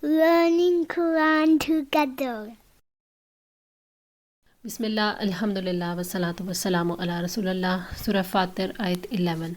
learning Quran together. Bismillah, alhamdulillah, wassalatu wassalamu ala rasulillah. Surah Fatir ayat 11.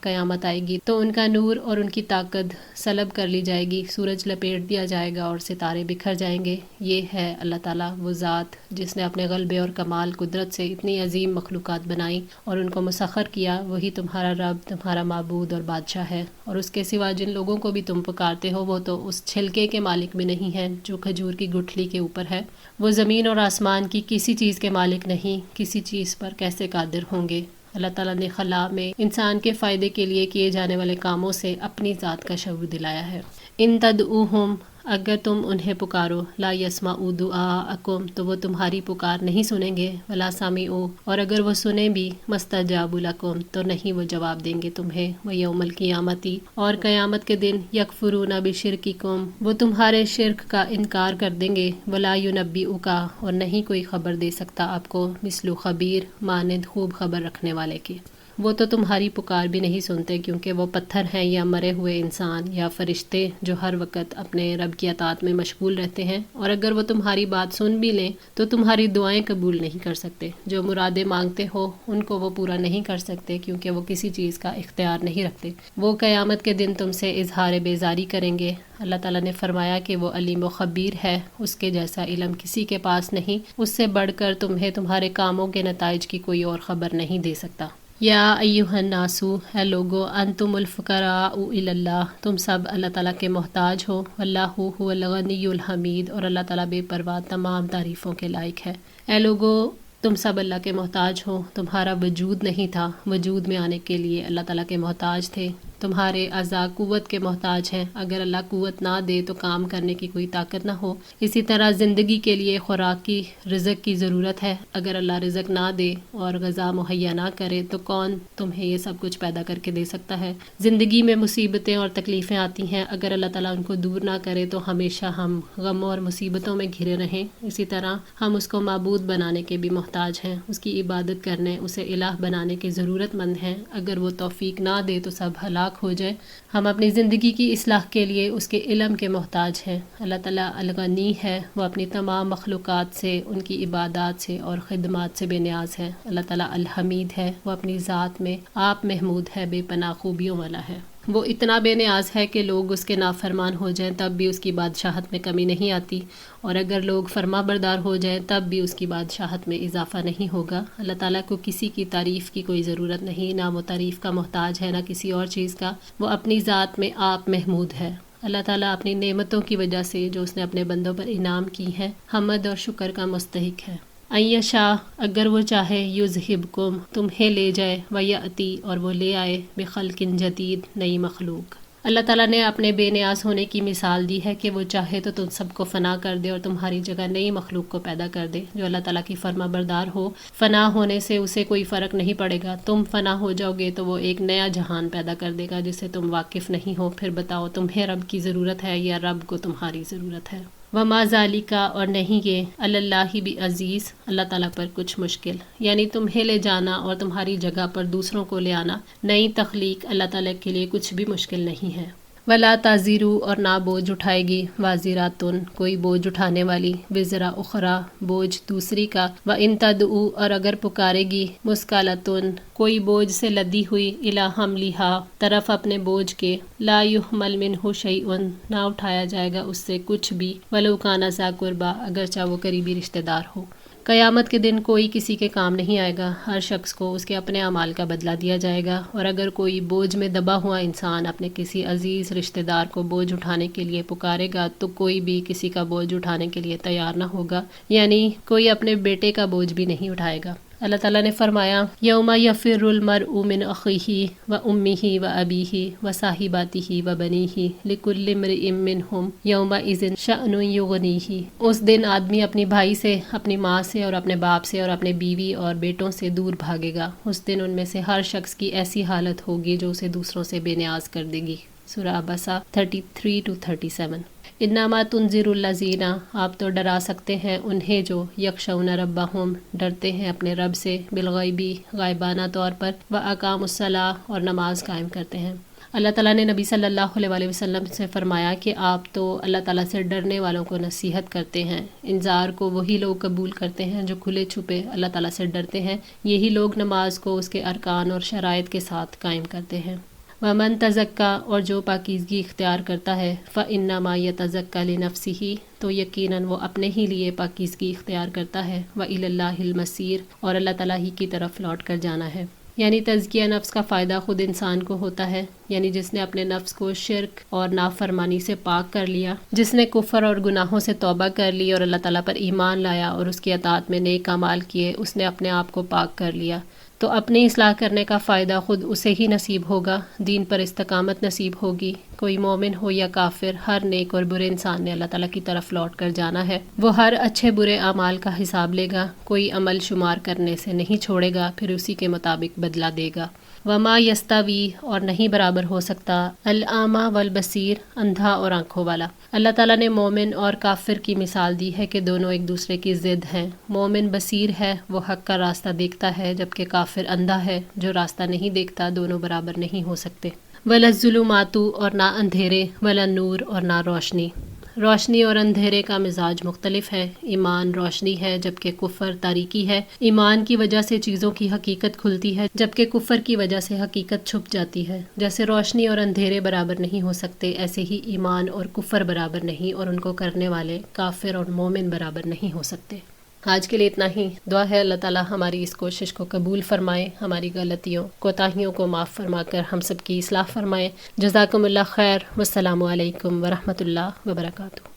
قیامت آئے گی تو ان کا نور اور ان کی طاقت سلب کر لی جائے گی، سورج لپیٹ دیا جائے گا اور ستارے بکھر جائیں گے۔ یہ ہے اللہ تعالیٰ وہ ذات جس نے اپنے غلبے اور کمال قدرت سے اتنی عظیم مخلوقات بنائی اور ان کو مسخر کیا۔ وہی تمہارا رب، تمہارا معبود اور بادشاہ ہے، اور اس کے سوا جن لوگوں کو بھی تم پکارتے ہو وہ تو اس چھلکے کے مالک بھی نہیں ہیں جو کھجور کی گٹھلی کے اوپر ہے۔ وہ زمین اور آسمان کی کسی چیز کے مالک نہیں، کسی چیز پر کیسے قادر ہوں گے؟ اللہ تعالیٰ نے خلا میں انسان کے فائدے کے لیے کیے جانے والے کاموں سے اپنی ذات کا شعور دلایا ہے۔ ان تدعوہم، اگر تم انہیں پکارو، لا یسمعوا دعاءکم، تو وہ تمہاری پکار نہیں سنیں گے، ولا سمعوا، اور اگر وہ سنیں بھی، مستجابوا لکم، تو نہیں وہ جواب دیں گے تمہیں، ویوم القیامۃ، اور قیامت کے دن، یکفرون بشرککم، وہ تمہارے شرک کا انکار کر دیں گے، ولا ینبئک، اور نہیں کوئی خبر دے سکتا آپ کو، مثل خبیر، مانند خوب خبر رکھنے والے کی۔ وہ تو تمہاری پکار بھی نہیں سنتے کیونکہ وہ پتھر ہیں یا مرے ہوئے انسان یا فرشتے جو ہر وقت اپنے رب کی اطاعت میں مشغول رہتے ہیں، اور اگر وہ تمہاری بات سن بھی لیں تو تمہاری دعائیں قبول نہیں کر سکتے۔ جو مرادیں مانگتے ہو ان کو وہ پورا نہیں کر سکتے کیونکہ وہ کسی چیز کا اختیار نہیں رکھتے۔ وہ قیامت کے دن تم سے اظہار بیزاری کریں گے۔ اللہ تعالیٰ نے فرمایا کہ وہ علیم و خبیر ہے، اس کے جیسا علم کسی کے پاس نہیں، اس سے بڑھ کر تمہیں تمہارے کاموں کے نتائج کی کوئی اور خبر نہیں دے سکتا۔ یا ایھا الناس، اے لوگو، انتم الفقراء الی اللہ، تم سب اللہ تعالیٰ کے محتاج ہو، واللہ هو الغنی الحمید، اور اللہ تعالیٰ بے پرواہ تمام تعریفوں کے لائق ہے۔ اے لوگو، تم سب اللہ کے محتاج ہو، تمہارا وجود نہیں تھا، وجود میں آنے کے لیے اللہ تعالیٰ کے محتاج تھے۔ تمہارے اعضاء قوت کے محتاج ہیں، اگر اللہ قوت نہ دے تو کام کرنے کی کوئی طاقت نہ ہو۔ اسی طرح زندگی کے لیے خوراک کی، رزق کی ضرورت ہے، اگر اللہ رزق نہ دے اور غذا مہیا نہ کرے تو کون تمہیں یہ سب کچھ پیدا کر کے دے سکتا ہے؟ زندگی میں مصیبتیں اور تکلیفیں آتی ہیں، اگر اللہ تعالیٰ ان کو دور نہ کرے تو ہمیشہ ہم غموں اور مصیبتوں میں گھرے رہیں۔ اسی طرح ہم اس کو معبود بنانے کے بھی محتاج ہیں، اس کی عبادت کرنے، اسے الہ بنانے کے ضرورت مند ہیں۔ اگر وہ توفیق نہ دے تو سب ہلاک ہو جائے۔ ہم اپنی زندگی کی اصلاح کے لیے اس کے علم کے محتاج ہیں۔ اللہ تعالیٰ الغنی ہے، وہ اپنی تمام مخلوقات سے، ان کی عبادات سے اور خدمات سے بے نیاز ہے۔ اللہ تعالیٰ الحمید ہے، وہ اپنی ذات میں آپ محمود ہے، بے پناہ خوبیوں والا ہے۔ وہ اتنا بے نیاز ہے کہ لوگ اس کے نافرمان ہو جائیں تب بھی اس کی بادشاہت میں کمی نہیں آتی، اور اگر لوگ فرما بردار ہو جائیں تب بھی اس کی بادشاہت میں اضافہ نہیں ہوگا۔ اللہ تعالیٰ کو کسی کی تعریف کی کوئی ضرورت نہیں، نہ وہ تعریف کا محتاج ہے نہ کسی اور چیز کا، وہ اپنی ذات میں آپ محمود ہے۔ اللہ تعالیٰ اپنی نعمتوں کی وجہ سے جو اس نے اپنے بندوں پر انعام کی ہیں، حمد اور شکر کا مستحق ہے۔ ان یشاء، اگر وہ چاہے، یذہبکم، تمہیں لے جائے، ویأتی، اور وہ لے آئے، بخلق جدید، نئی مخلوق۔ اللہ تعالیٰ نے اپنے بے نیاز ہونے کی مثال دی ہے کہ وہ چاہے تو تم سب کو فنا کر دے اور تمہاری جگہ نئی مخلوق کو پیدا کر دے جو اللہ تعالیٰ کی فرما بردار ہو۔ فنا ہونے سے اسے کوئی فرق نہیں پڑے گا، تم فنا ہو جاؤ گے تو وہ ایک نیا جہان پیدا کر دے گا جس سے تم واقف نہیں ہو۔ پھر بتاؤ، تمہیں رب کی ضرورت ہے یا رب کو تمہاری ضرورت ہے؟ وما ذالک، اور نہیں یہ، علی اللہ بعزیز، اللہ تعالیٰ پر کچھ مشکل، یعنی تمہیں لے جانا اور تمہاری جگہ پر دوسروں کو لے آنا، نئی تخلیق اللہ تعالیٰ کے لیے کچھ بھی مشکل نہیں ہے۔ ولا تازیرو، اور نہ بوجھ اٹھائے گی، وازراتن، کوئی بوجھ اٹھانے والی، وزرا اخرى، بوجھ دوسری کا، وان تدعو، اور اگر پکارے گی، مثقلۃ، کوئی بوجھ سے لدی ہوئی، الی حملھا، طرف اپنے بوجھ کے، لا یحمل منہ شیء، نہ اٹھایا جائے گا اس سے کچھ بھی، ولو کان ذا قربیٰ، اگرچہ وہ قریبی رشتہ دار ہو۔ قیامت کے دن کوئی کسی کے کام نہیں آئے گا، ہر شخص کو اس کے اپنے اعمال کا بدلہ دیا جائے گا، اور اگر کوئی بوجھ میں دبا ہوا انسان اپنے کسی عزیز رشتہ دار کو بوجھ اٹھانے کے لیے پکارے گا تو کوئی بھی کسی کا بوجھ اٹھانے کے لیے تیار نہ ہوگا، یعنی کوئی اپنے بیٹے کا بوجھ بھی نہیں اٹھائے گا۔ اللہ تعالیٰ نے فرمایا، یوم یفر المرء من اخیہ وامہ وابیہ وصاحباتہ وبنیہ لکل امرئ منہم یومئذ شأن یغنیہ، اس دن آدمی اپنی بھائی سے، اپنی ماں سے اور اپنے باپ سے اور اپنے بیوی اور بیٹوں سے دور بھاگے گا۔ اس دن ان میں سے ہر شخص کی ایسی حالت ہوگی جو اسے دوسروں سے بے نیاز کر دے گی۔ سورہ عبسہ 33-37۔ انما تنذر الذین، آپ تو ڈرا سکتے ہیں انہیں جو یخشون ربہم، ڈرتے ہیں اپنے رب سے، بالغیبی، غائبانہ طور پر، واقاموا الصلاۃ، اور نماز قائم کرتے ہیں۔ اللہ تعالیٰ نے نبی صلی اللہ علیہ وسلم سے فرمایا کہ آپ تو اللہ تعالیٰ سے ڈرنے والوں کو نصیحت کرتے ہیں، انذار کو وہی لوگ قبول کرتے ہیں جو کھلے چھپے اللہ تعالیٰ سے ڈرتے ہیں، یہی لوگ نماز کو اس کے ارکان اور شرائط کے ساتھ قائم کرتے ہیں۔ وَمَن تَزَكَّى، اور جو پاکیزگی اختیار کرتا ہے، فَإِنَّمَا يَتَزَكَّى لِنَفْسِهِ، تو یقیناً وہ اپنے ہی لیے پاکیزگی اختیار کرتا ہے، وَإِلَى اللَّهِ الْمَصِيرُ، اور اللہ تعالیٰ ہی کی طرف لوٹ کر جانا ہے۔ یعنی تزکیہ نفس کا فائدہ خود انسان کو ہوتا ہے، یعنی جس نے اپنے نفس کو شرک اور نافرمانی سے پاک کر لیا، جس نے کفر اور گناہوں سے توبہ کر لی اور اللہ تعالیٰ پر ایمان لایا اور اس کی اطاعت میں نیک اعمال کیے، اس نے اپنے آپ کو پاک کر لیا، تو اپنی اصلاح کرنے کا فائدہ خود اسے ہی نصیب ہوگا، دین پر استقامت نصیب ہوگی۔ کوئی مومن ہو یا کافر، ہر نیک اور برے انسان نے اللہ تعالیٰ کی طرف لوٹ کر جانا ہے، وہ ہر اچھے برے اعمال کا حساب لے گا، کوئی عمل شمار کرنے سے نہیں چھوڑے گا، پھر اسی کے مطابق بدلہ دے گا۔ وما یستوی، اور نہیں برابر ہو سکتا، الاعمی والبصیر، اندھا اور آنکھوں والا۔ اللہ تعالیٰ نے مومن اور کافر کی مثال دی ہے کہ دونوں ایک دوسرے کی ضد ہیں۔ مومن بصیر ہے، وہ حق کا راستہ دیکھتا ہے، جبکہ کافر اندھا ہے جو راستہ نہیں دیکھتا، دونوں برابر نہیں ہو سکتے۔ ولا الظلمات، اور نہ اندھیرے، ولا النور، اور نہ روشنی۔ روشنی اور اندھیرے کا مزاج مختلف ہے، ایمان روشنی ہے جبکہ کفر تاریکی ہے، ایمان کی وجہ سے چیزوں کی حقیقت کھلتی ہے جبکہ کفر کی وجہ سے حقیقت چھپ جاتی ہے۔ جیسے روشنی اور اندھیرے برابر نہیں ہو سکتے، ایسے ہی ایمان اور کفر برابر نہیں، اور ان کو کرنے والے کافر اور مومن برابر نہیں ہو سکتے۔ آج کے لیے اتنا ہی۔ دعا ہے اللہ تعالیٰ ہماری اس کوشش کو قبول فرمائے، ہماری غلطیوں کوتاہیوں کو معاف فرما کر ہم سب کی اصلاح فرمائے۔ جزاکم اللہ خیر، والسلام علیکم ورحمۃ اللہ وبرکاتہ۔